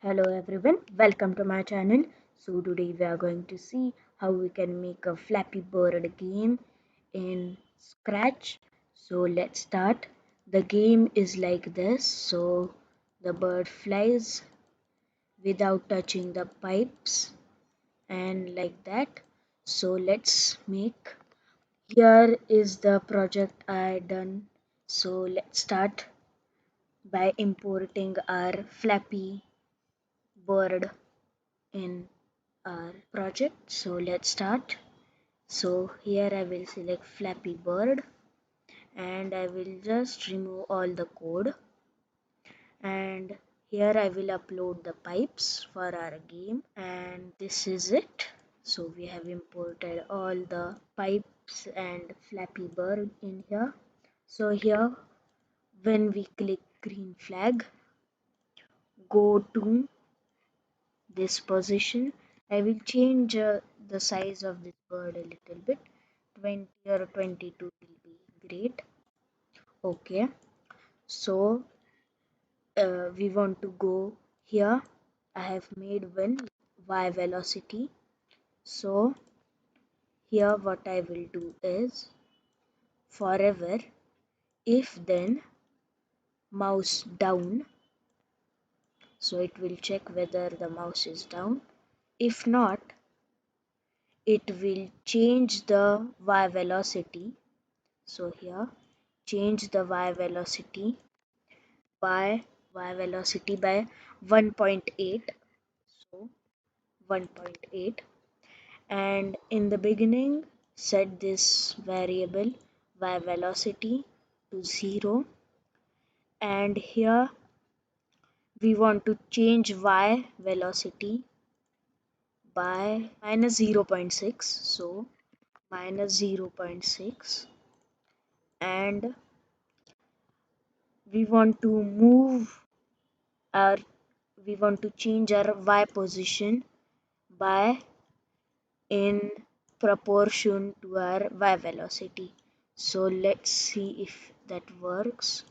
Hello everyone, welcome to my channel. So today we are going to see how we can make a Flappy Bird game in Scratch. So let's start. The game is like this. So the bird flies without touching the pipes and like that. So let's make. Here is the project I done. So let's start by importing our Flappy Bird in our project. So let's start. So here I will select Flappy Bird and I will just remove all the code, and here I will upload the pipes for our game, and this is it. So we have imported all the pipes and Flappy Bird in here. So here when we click green flag, go to this position. I will change the size of this bird a little bit. 20 or 22 will be great. Okay, so we want to go here. I have made one y velocity. So here what I will do is forever if then mouse down, so it will check whether the mouse is down. If not, it will change the y velocity. So here change the y velocity by 1.8. So 1.8, and in the beginning set this variable y velocity to 0, and here we want to change y velocity by minus 0.6. So minus 0.6, and we want to move our we want to change our y position by in proportion to our y velocity. So let's see if that works.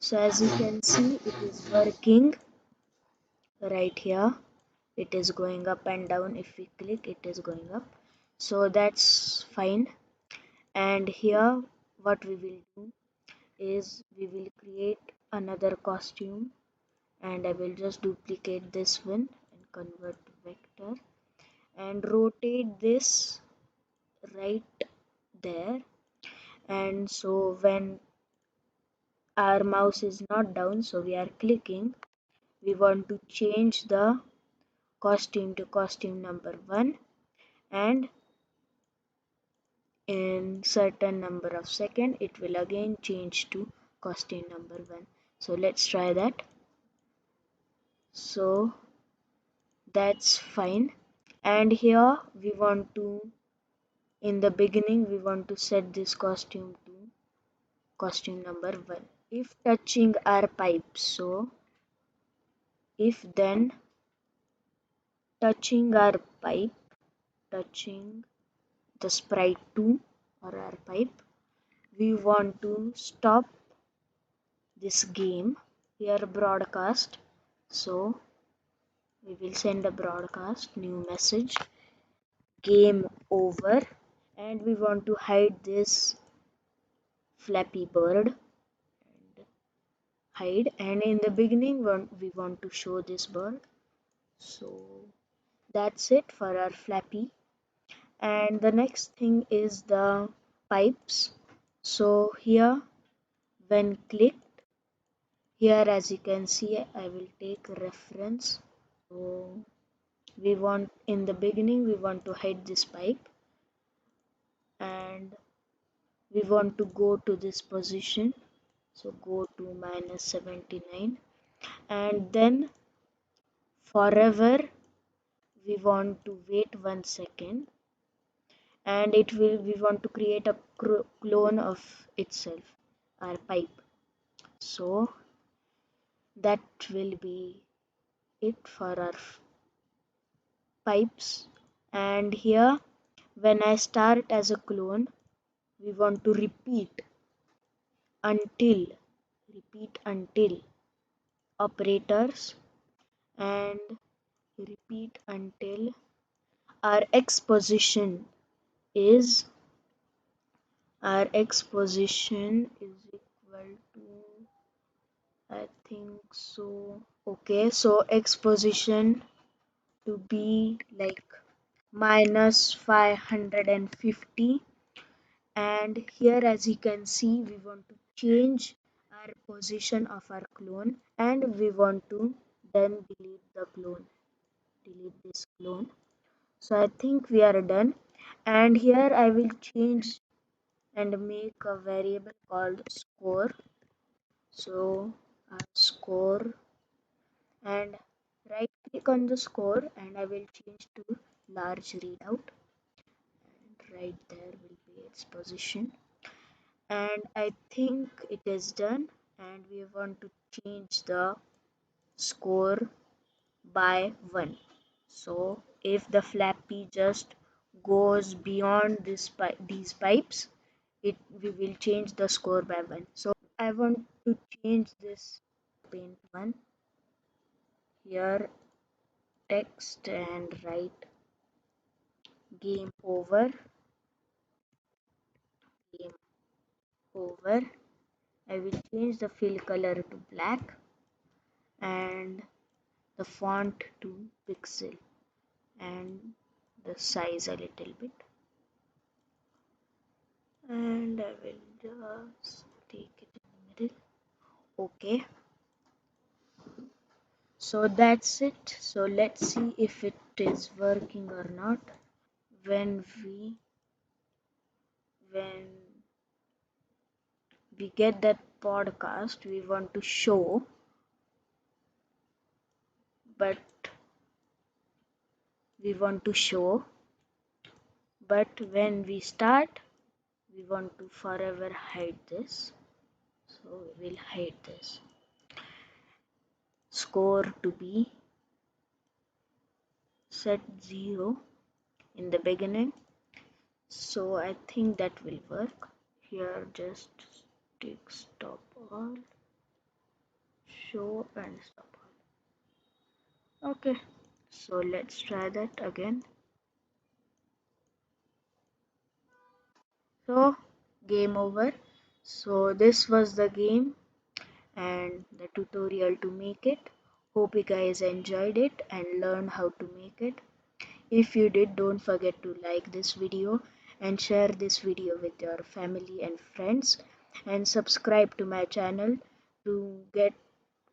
So as you can see, it is working right here. It is going up and down. If we click, it is going up. So that's fine. And here what we will do is we will create another costume, and I will just duplicate this one and convert to vector and rotate this right there. And so when our mouse is not down, so we are clicking, we want to change the costume to costume number 1, and in certain number of second it will again change to costume number 1. So let's try that. So that's fine. And here we want to, in the beginning we want to set this costume to costume number 1 if touching our pipe. So if then touching our pipe, touching the sprite 2 or our pipe, we want to stop this game. Here broadcast, so we will send a broadcast new message, game over, and we want to hide this Flappy Bird and hide, and in the beginning we want to show this bird. So that's it for our Flappy. And the next thing is the pipes. So here when clicked, here as you can see I will take reference. So we want, in the beginning we want to hide this pipe, and we want to go to this position. So go to minus 79, and then forever we want to wait 1 second, and it will, we want to create a clone of itself, our pipe. So that will be it for our pipes. And here when I start as a clone, we want to until repeat until operators, and repeat until our x position is is equal to, I think so. Okay, so x position to be like minus 550, and here as you can see we want to change our position of our clone, and we want to then delete this clone. So I think we are done, and here I will change and make a variable called score. So score, and right click on the score, and I will change to large readout, and right there will be its position. And I think it is done, and we want to change the score by 1. So if the Flappy just goes beyond these pipes, we will change the score by 1. So I want to change this paint 1 here, text, and write game over, game over. I will change the fill color to black and the font to pixel, and the size a little bit, and I will just take it in the middle. Okay, so that's it. So let's see if it is working or not. when we when we get that podcast we want to show, but we want to show but when we start we want to forever hide this, so we will hide this score to be set 0 in the beginning. So I think that will work. Here just take stop all, show, and stop all. Okay, so let's try that again. So game over. So this was the game and the tutorial to make it. Hope you guys enjoyed it and learned how to make it. If you did, don't forget to like this video and share this video with your family and friends, and subscribe to my channel to get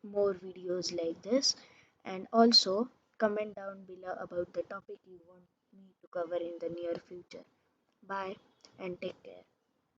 more videos like this, and also comment down below about the topic you want me to cover in the near future. Bye and take care.